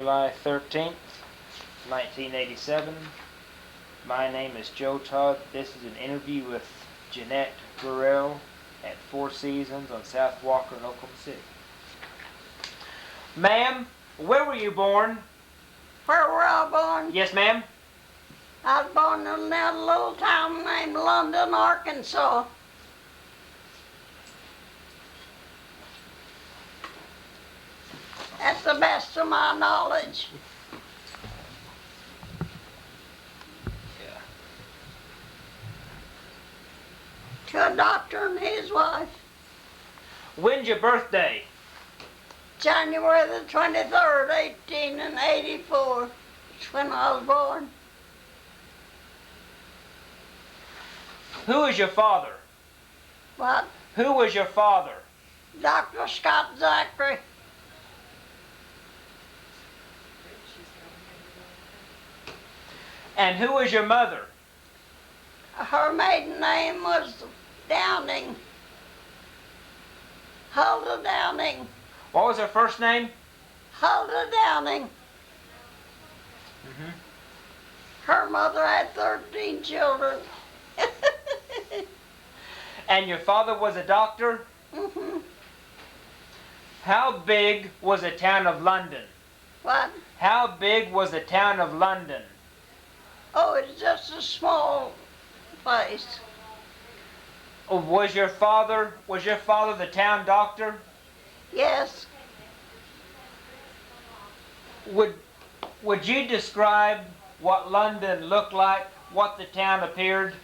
July 13th, 1987. My name is Todd. This is an interview with Jeanette Bourell at Four Seasons on South Walker in Oklahoma City. Ma'am, where were you born? Where were I born? Yes, ma'am. I was born in a little town named London, Arkansas. That's the best of my knowledge. Yeah. To a doctor and his wife. When's your birthday? January the 23rd, 1884. That's when I was born. Who is your father? What? Who was your father? Dr. Scott Zachary. And who was your mother? Her maiden name was Downing. Huldah Downing. What was her first name? Huldah Downing. Her mother had 13 children. And your father was a doctor? How big was the town of London? What? How big was the town of London? Oh, it's just a small place. Was your father the town doctor? Yes. Would you describe what London looked like, what the town appeared?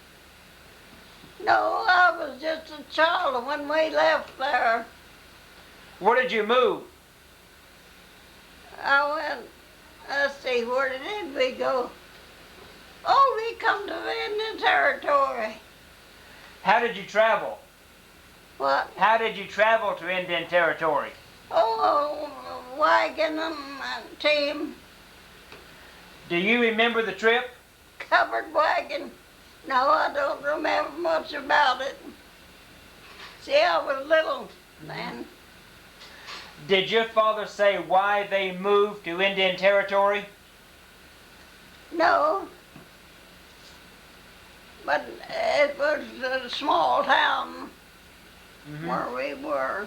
No, I was just a child when we left there. Where did you move? I went, let's see, where did we go? Oh, we come to the Indian Territory. How did you travel? What? How did you travel to Indian Territory? Oh, a wagon and a team. Do you remember the trip? Covered wagon. No, I don't remember much about it. See, I was little then. Did your father say why they moved to Indian Territory? No. But it was a small town where we were.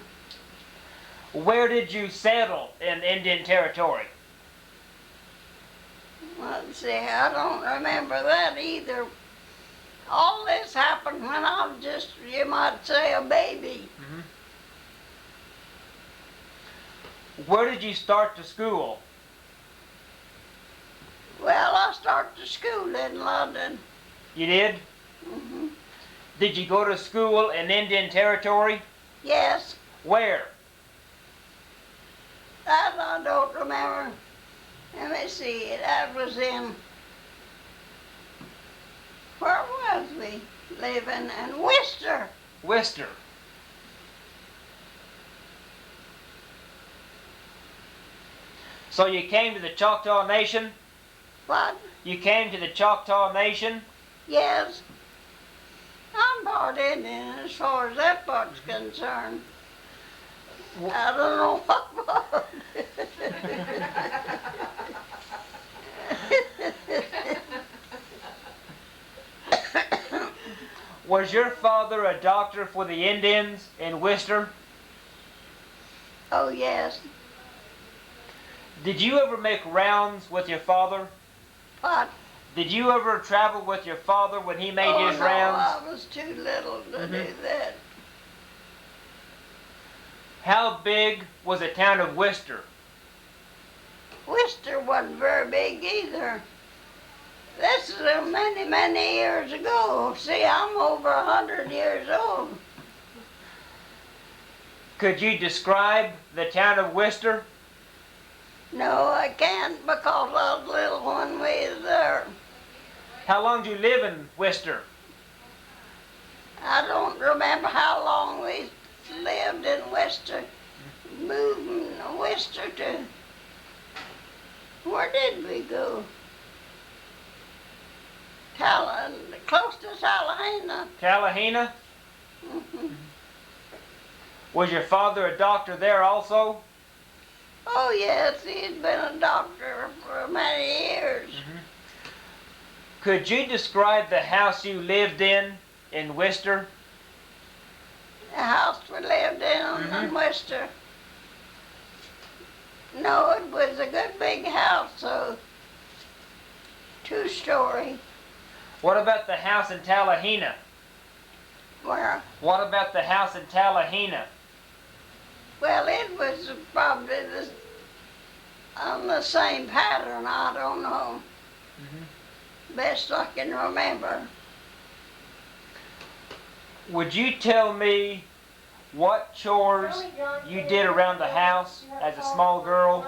Where did you settle in Indian Territory? Let's see, I don't remember that either. All this happened when I was just, you might say, a baby. Where did you start to school? Well, I started school in London. You did? Did you go to school in Indian Territory? Yes, Where? that I don't remember. Let me see, that was in, where was we living? In Wister. Wister. So you came to the Choctaw Nation? What? You came to the Choctaw Nation? Yes. I'm part Indian as far as that part's concerned. I don't know what part. Was your father a doctor for the Indians in Wister? Oh, yes. Did you ever make rounds with your father? What? Did you ever travel with your father when he made his no, rounds? I was too little to do that. How big was the town of Wister? Wister wasn't very big either. This is many, many years ago. See, I'm over 100 years old. Could you describe the town of Wister? No, I can't because I was little when we was there. How long did you live in Wister? I don't remember how long we lived in Wister. Moving Wister to, where did we go? Close to Tallahena. Tallahena? Was your father a doctor there also? Oh, yes, he's been a doctor for many years. Could you describe the house you lived in Wister? The house we lived in Wister. No, it was a good big house, so 2-story. What about the house in Tallahena? Where? What about the house in Tallahena? Well, it was probably on the same pattern, I don't know. Best I can remember. Would you tell me what chores you did around the house as a small girl?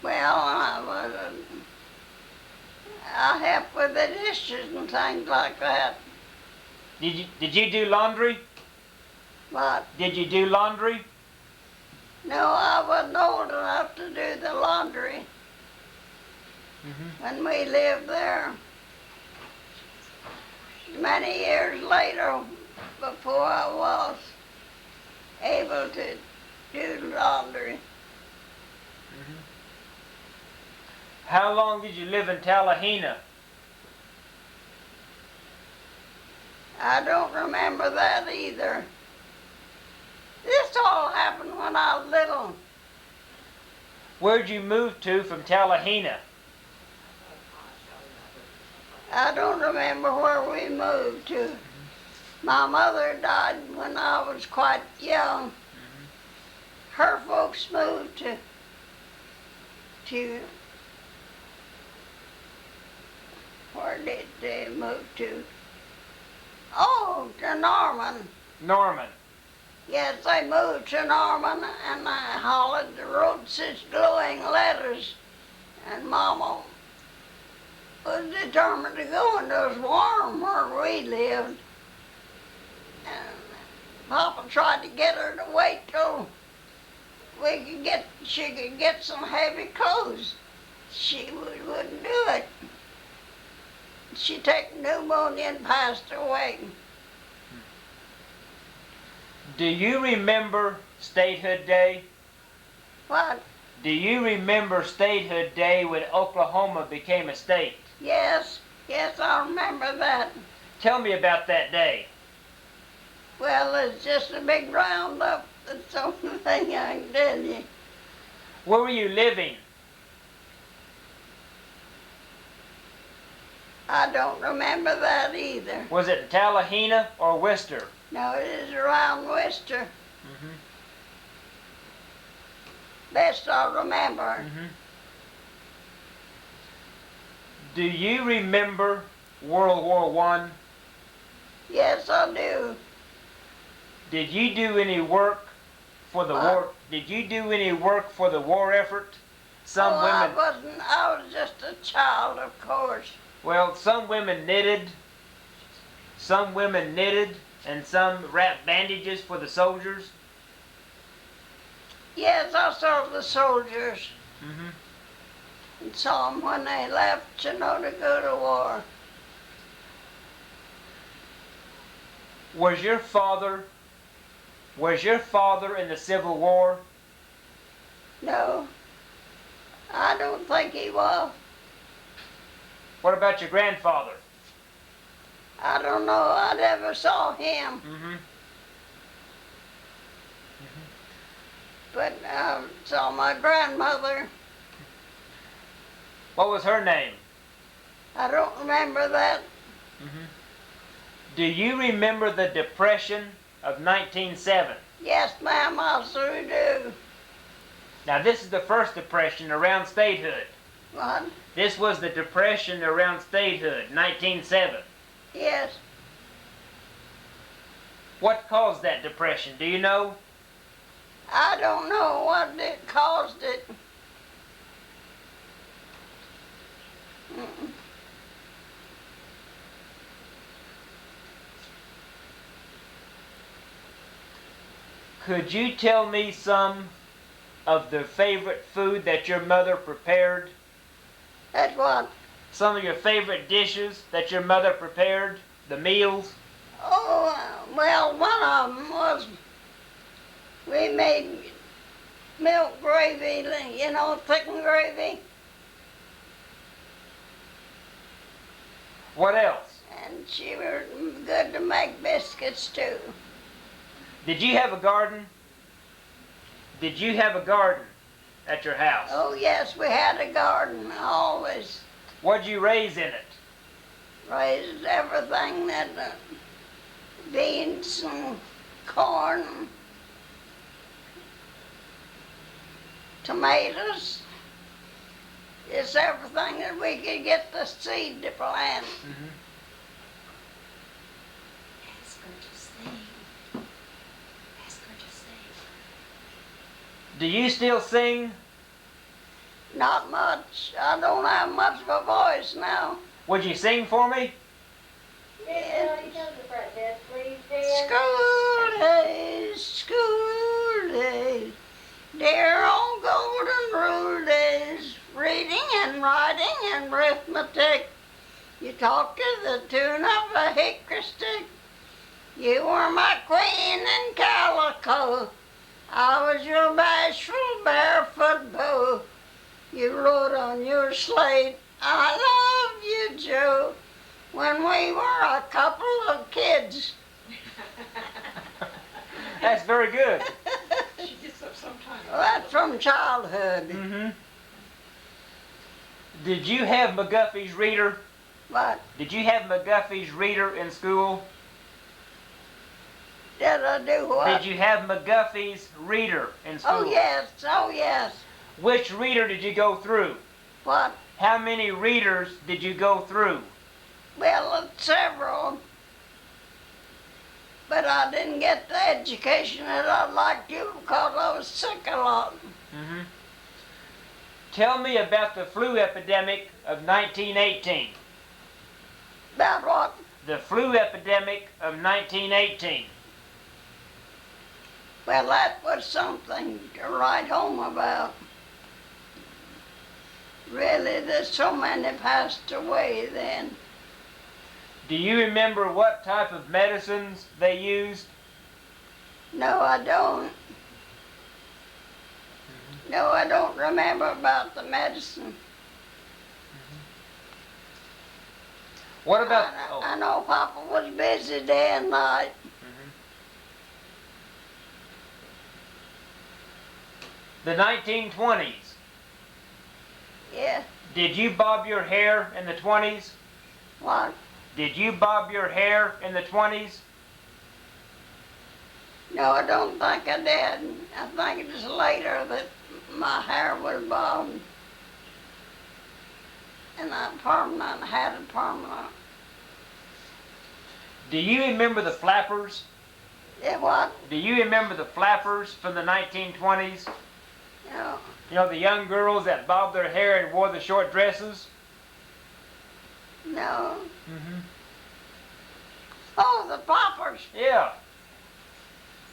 Well, I helped with the dishes and things like that. Did you do laundry? But Did you do laundry? no, I wasn't old enough to do the laundry when we lived there. Many years later, before I was able to do laundry. How long did you live in Tallahena? I don't remember that either. This all happened when I was little. Where'd you move to from Tallahena? I don't remember where we moved to. My mother died when I was quite young. Her folks moved to where did they move to? Oh, to Norman. Norman. Yes, they moved to Norman, and I wrote such glowing letters, and Mama was determined to go, and it was warm where we lived. And Papa tried to get her to wait till she could get some heavy clothes. She wouldn't do it. She took pneumonia and passed away. Do you remember Statehood Day? What? Do you remember Statehood Day when Oklahoma became a state? Yes, I remember that. Tell me about that day. Well, it's just a big roundup. That's the only thing I can tell you. Where were you living? I don't remember that either. Was it in Tallahena or Wister? No, it is around Wister. Best I remember. Do you remember World War I? Yes, I do. Did you do any work for the war? Did you do any work for the war effort? Some women. I was just a child, of course. Well, some women knitted, and some wrapped bandages for the soldiers. Yes, I saw the soldiers. And saw them when they left, to go to war. Was your father in the Civil War? No, I don't think he was. What about your grandfather? I don't know. I never saw him. But I saw my grandmother. What was her name? I don't remember that. Do you remember the Depression of 1907? Yes, ma'am, I sure do. Now, this is the first depression around statehood. What? This was the depression around statehood, 1907. Yes. What caused that depression? Do you know? I don't know what caused it. Could you tell me some of the favorite food that your mother prepared? That's what? Some of your favorite dishes that your mother prepared? The meals? Oh, well, one of them was we made milk gravy, you know, thickened gravy. What else? And she was good to make biscuits too. Did you have a garden? Did you have a garden at your house? Oh yes, we had a garden always. What'd you raise in it? Raised everything that beans and corn, tomatoes. It's everything that we could get the seed to plant. Mm-hmm. Ask her to sing. Ask her to sing. Do you still sing? Not much. I don't have much of a voice now. Would you sing for me? Yes. Come to the front desk, please, dear. School days, dear old golden rule days, reading and writing and arithmetic. You talk to the tune of a hickory stick. You were my queen in calico. I was your bashful barefoot beau. You wrote on your slate, I love you, Joe, when we were a couple of kids. That's very good. She gets up sometimes. Well, that's from childhood. Mm-hmm. Did you have McGuffey's reader? But Did you have McGuffey's reader in school? did I do what? Did you have McGuffey's reader in school? Oh yes. Which reader did you go through? What? How many readers did you go through? Well, several. But I didn't get the education that I'd like to because I was sick a lot. Mm-hmm. Tell me about the flu epidemic of 1918. About what? The flu epidemic of 1918. Well, that was something to write home about. Really, there's so many passed away then. Do you remember what type of medicines they used? No, I don't. No, I don't remember about the medicine. What about... I know Papa was busy day and night. The 1920s. Yeah. Did you bob your hair in the 20s? What? Did you bob your hair in the 20s? No, I don't think I did. I think it was later that my hair was bobbed. And I had it permanent. Do you remember the flappers? Yeah, what? Do you remember the flappers from the 1920s? No. You know, the young girls that bobbed their hair and wore the short dresses? No. Mm-hmm. Oh, the poppers. Yeah.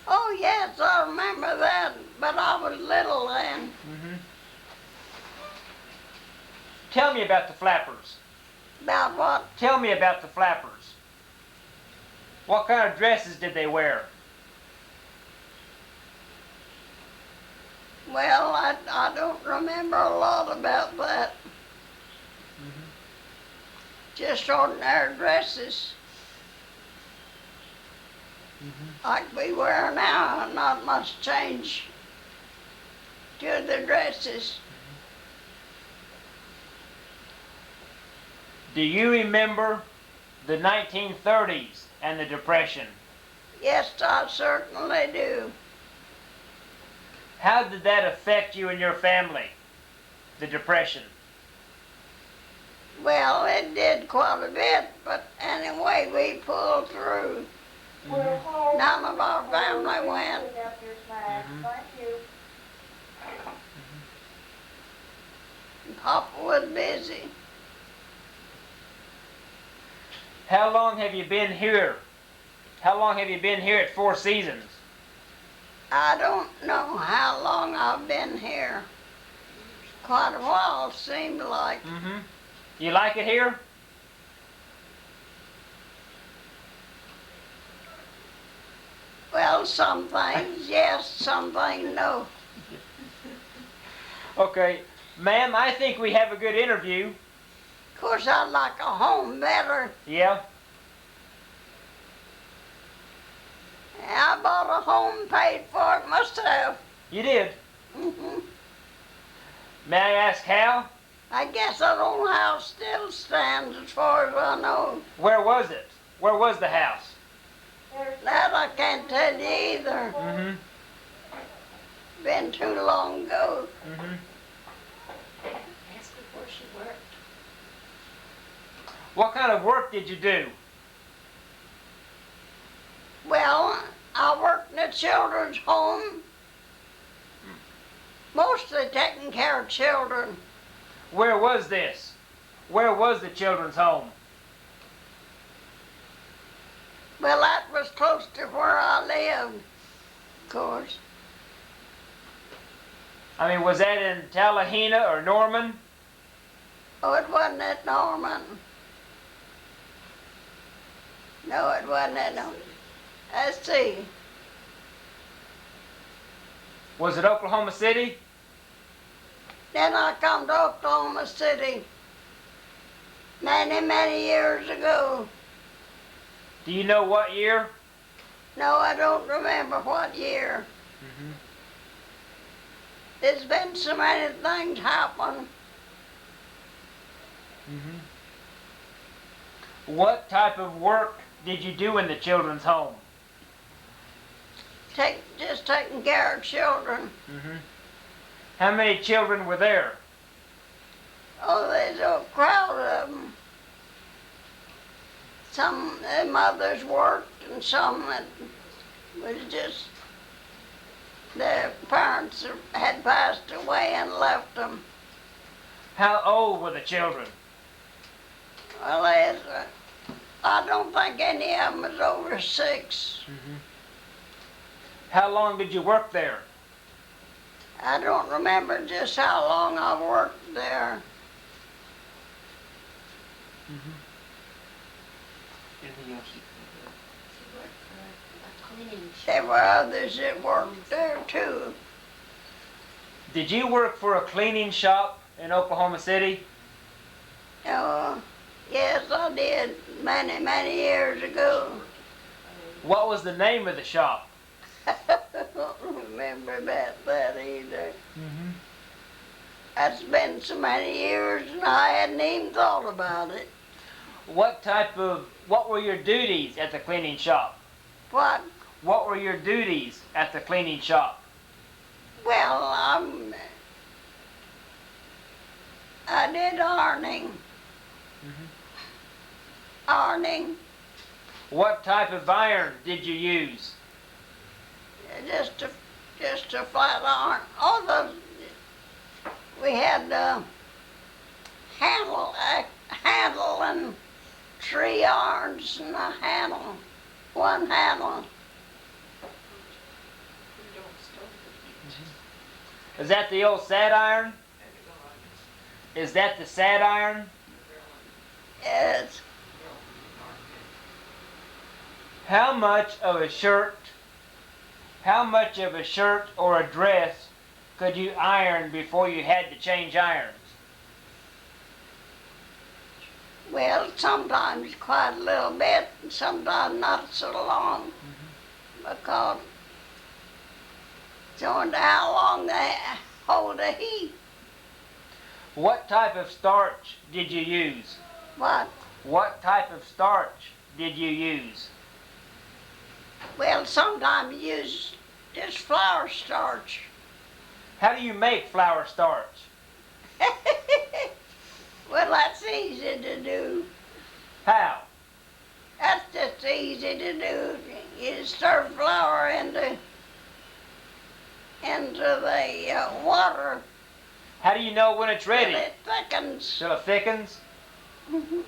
Oh, yes, I remember that. But I was little then. Mm-hmm. Tell me about the flappers. About what? Tell me about the flappers. What kind of dresses did they wear? Well, I don't remember a lot about that. Mm-hmm. Just ordinary dresses. Mm-hmm. Like we wear now, not much change to the dresses. Do you remember the 1930s and the Depression? Yes, I certainly do. How did that affect you and your family, the Depression? Well, it did quite a bit, but anyway, we pulled through. Mm-hmm. None of our family went. Mm-hmm. Thank you. Papa was busy. How long have you been here? How long have you been here at Four Seasons? I don't know how long I've been here. Quite a while, seemed like. Mm-hmm. You like it here? Well, some things yes, some things no. Okay, ma'am, I think we have a good interview. Of course, I'd like a home better. Yeah? I bought a home, paid for it myself. You did? hmm May I ask how? I guess that old house still stands as far as I know. Where was it? Where was the house? That I can't tell you either. Mm-hmm. Been too long ago. Mm-hmm. Ask her where she worked. What kind of work did you do? Well, I worked in a children's home, mostly taking care of children. Where was this? Where was the children's home? Well, that was close to where I lived, of course. I mean, was that in Tallahena or Norman? Oh, it wasn't at Norman. No, it wasn't at Norman. Let's see. Was it Oklahoma City? Then I come to Oklahoma City many, many years ago. Do you know what year? No, I don't remember what year. Mm-hmm. There's been so many things happen. Mm-hmm. What type of work did you do in the children's home? Just taking care of children. Mm-hmm. How many children were there? Oh, there's a crowd of them. Some their mothers worked and some that was just their parents had passed away and left them. How old were the children? Well, I don't think any of them was over 6. Mm-hmm. How long did you work there? I don't remember just how long I worked there. Mm-hmm. She worked for a cleaning shop. There were others that worked there too. Did you work for a cleaning shop in Oklahoma City? Yes, I did many, many years ago. What was the name of the shop? I don't remember about that either. Mm-hmm. That's been so many years and I hadn't even thought about it. What were your duties at the cleaning shop? What? What were your duties at the cleaning shop? Well, I did ironing. Mm-hmm. Ironing. What type of iron did you use? Just a flat iron. We had handle and 3 irons and a handle, 1 handle. Is that the old sad iron? Is that the sad iron? Yes. How much of a shirt or a dress could you iron before you had to change irons? Well, sometimes quite a little bit, and sometimes not so long, because it's on to how long they hold the heat. What type of starch did you use? What? What type of starch did you use? Well, sometimes you use just flour starch. How do you make flour starch? Well, that's easy to do. How? That's just easy to do. You stir flour into the water How do you know when it's till ready? it thickens. Till it thickens? Mhm.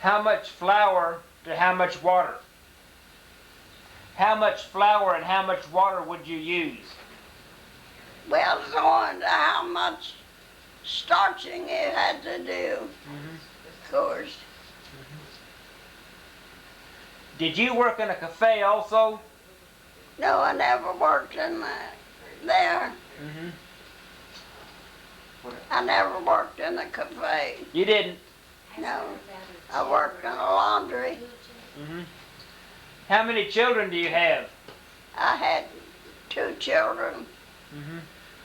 How much flour to how much water? How much flour and how much water would you use? Well, it's on to how much starching it had to do, of course. Did you work in a cafe also? No, I never worked in there. Mm-hmm. I never worked in the cafe. You didn't? No, I worked in a laundry. Mm-hmm. How many children do you have? I had 2 children. Mm-hmm.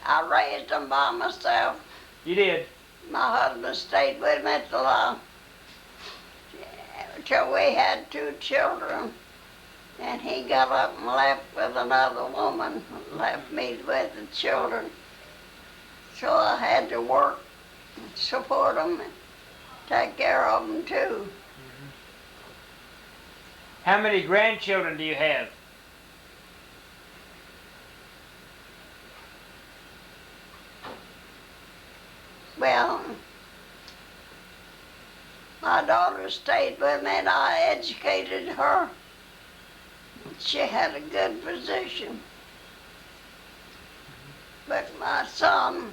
I raised them by myself. You did? My husband stayed with me till we had 2 children. And he got up and left with another woman, left me with the children. So I had to work, support them, and take care of them too. Mm-hmm. How many grandchildren do you have? Well, my daughter stayed with me and I educated her. She had a good position. But my son,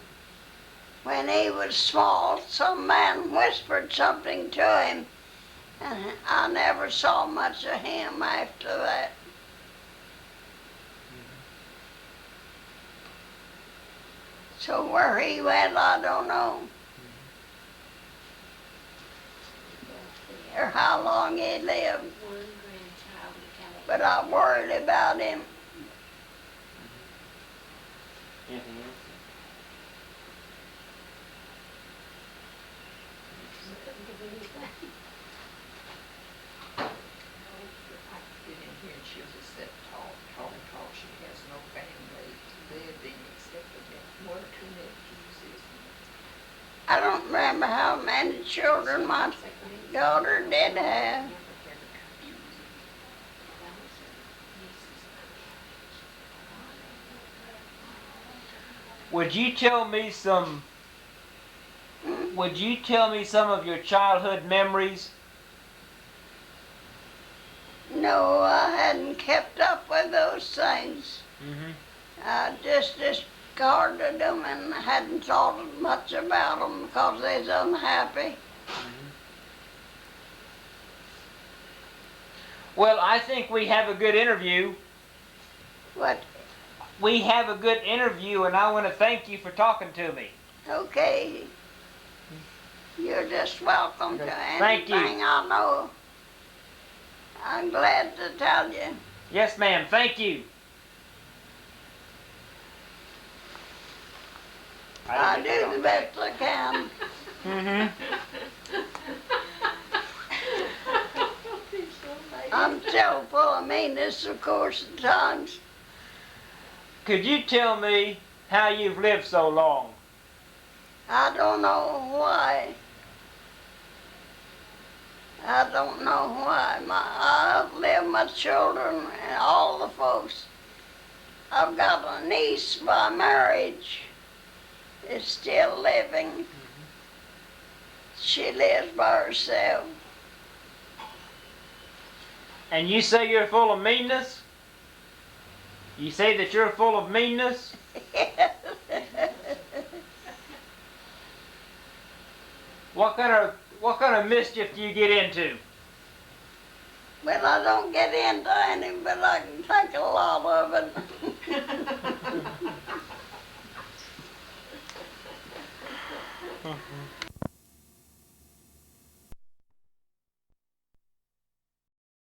when he was small, some man whispered something to him, and I never saw much of him after that. So where he went, I don't know. Or how long he lived. But I worried about him. Anything else? She has no family living except for that 1 or 2 nephews. I don't remember how many children my daughter did have. Would you tell me some of your childhood memories? No, I hadn't kept up with those things. Mm-hmm. I just discarded them and hadn't thought much about them because they was unhappy. Mm-hmm. Well, I think we have a good interview. What? We have a good interview, and I want to thank you for talking to me. Okay. You're just welcome to Thank you. anything I know. I'm glad to tell you. Yes, ma'am. Thank you. I do the best I can. Mm-hmm. I'm still full of meanness, of course, at times. Could you tell me how you've lived so long? I don't know why. I don't know why. I've lived my children and all the folks. I've got a niece by marriage. Is still living. Mm-hmm. She lives by herself. And you say you're full of meanness? You say that you're full of meanness? What kind of mischief do you get into? Well, I don't get into any, but I can think a lot of it.